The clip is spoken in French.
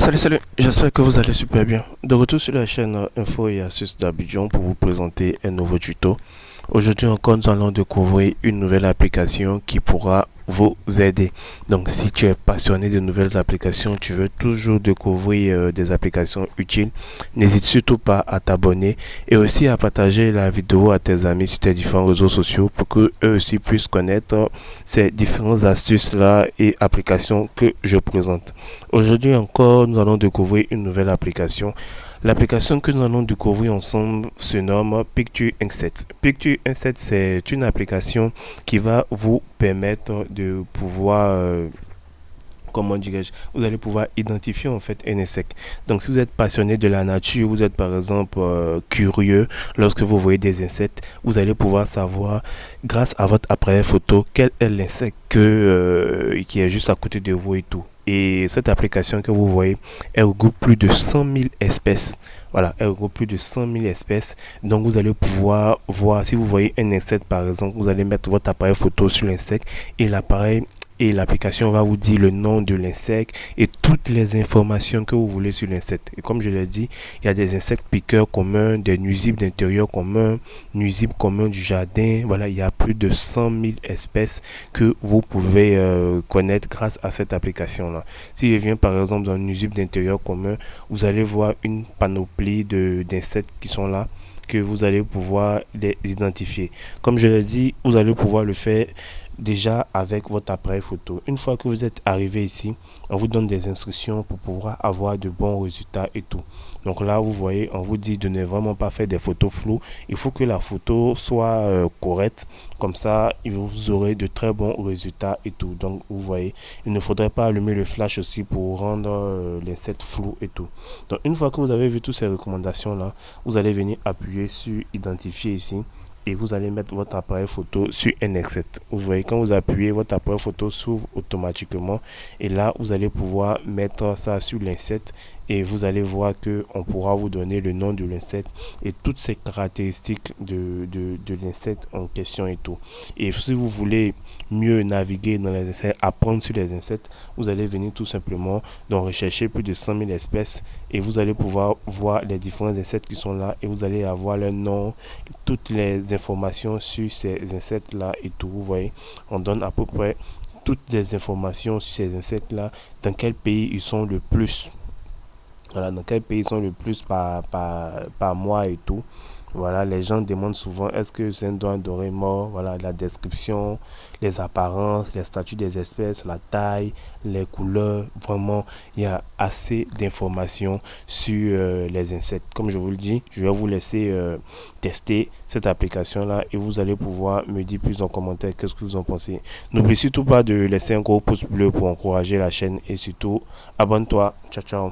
Salut, j'espère que vous allez super bien. De retour sur la chaîne Info et Astuces d'Abidjan pour vous présenter un nouveau tuto. Aujourd'hui encore, nous allons découvrir une nouvelle application qui pourra vous aider. Donc, si tu es passionné de nouvelles applications, tu veux toujours découvrir des applications utiles, n'hésite surtout pas à t'abonner et aussi à partager la vidéo à tes amis sur tes différents réseaux sociaux pour que eux aussi puissent connaître ces différentes astuces là et applications que je présente. Aujourd'hui encore, nous allons découvrir une nouvelle application. L'application que nous allons découvrir ensemble se nomme Picture Insert. Picture Insert, c'est une application qui va vous permettre de pouvoir comment dirais-je, vous allez pouvoir identifier en fait un insecte. Donc si vous êtes passionné de la nature, vous êtes par exemple curieux, lorsque vous voyez des insectes, vous allez pouvoir savoir grâce à votre appareil photo quel est l'insecte qui est juste à côté de vous et tout. Et cette application que vous voyez, elle regroupe plus de 100 000 espèces. Voilà, elle regroupe plus de 100 000 espèces. Donc vous allez pouvoir voir, si vous voyez un insecte par exemple, vous allez mettre votre appareil photo sur l'insecte et l'appareil et l'application va vous dire le nom de l'insecte et toutes les informations que vous voulez sur l'insecte. Et comme je l'ai dit, il y a des insectes piqueurs communs, des nuisibles d'intérieur communs, nuisibles communs du jardin. Voilà, il y a plus de 100 000 espèces que vous pouvez connaître grâce à cette application-là. Si je viens par exemple dans un nuisible d'intérieur commun, vous allez voir une panoplie d'insectes qui sont là que vous allez pouvoir les identifier. Comme je l'ai dit, vous allez pouvoir le faire déjà avec votre appareil photo. Une fois que vous êtes arrivé ici, on vous donne des instructions pour pouvoir avoir de bons résultats et tout. Donc là, vous voyez, on vous dit de ne vraiment pas faire des photos floues. Il faut que la photo soit correcte. Comme ça, vous aurez de très bons résultats et tout. Donc, vous voyez, il ne faudrait pas allumer le flash aussi pour rendre l'insecte flou et tout. Donc, une fois que vous avez vu toutes ces recommandations-là, vous allez venir appuyer sur identifier ici et vous allez mettre votre appareil photo sur un insecte. Vous voyez, quand vous appuyez, votre appareil photo s'ouvre automatiquement et là, vous allez pouvoir mettre ça sur l'insecte et vous allez voir que on pourra vous donner le nom de l'insecte et toutes ces caractéristiques de l'insecte en question et tout. Et si vous voulez mieux naviguer dans les insectes, apprendre sur les insectes, vous allez venir tout simplement donc rechercher plus de 100 000 espèces et vous allez pouvoir voir les différents insectes qui sont là et vous allez avoir leur nom, toutes les informations sur ces insectes là et tout. Vous voyez, on donne à peu près toutes les informations sur ces insectes là, dans quel pays ils sont le plus. Voilà, dans quel pays ils sont le plus par mois et tout. Voilà, les gens demandent souvent est-ce que c'est un doigt doré mort. Voilà, la description, les apparences, les statuts des espèces, la taille, les couleurs. Vraiment, il y a assez d'informations sur les insectes. Comme je vous le dis, je vais vous laisser tester cette application-là et vous allez pouvoir me dire plus en commentaire qu'est-ce que vous en pensez. N'oubliez surtout pas de laisser un gros pouce bleu pour encourager la chaîne et surtout, abonne-toi. Ciao, ciao.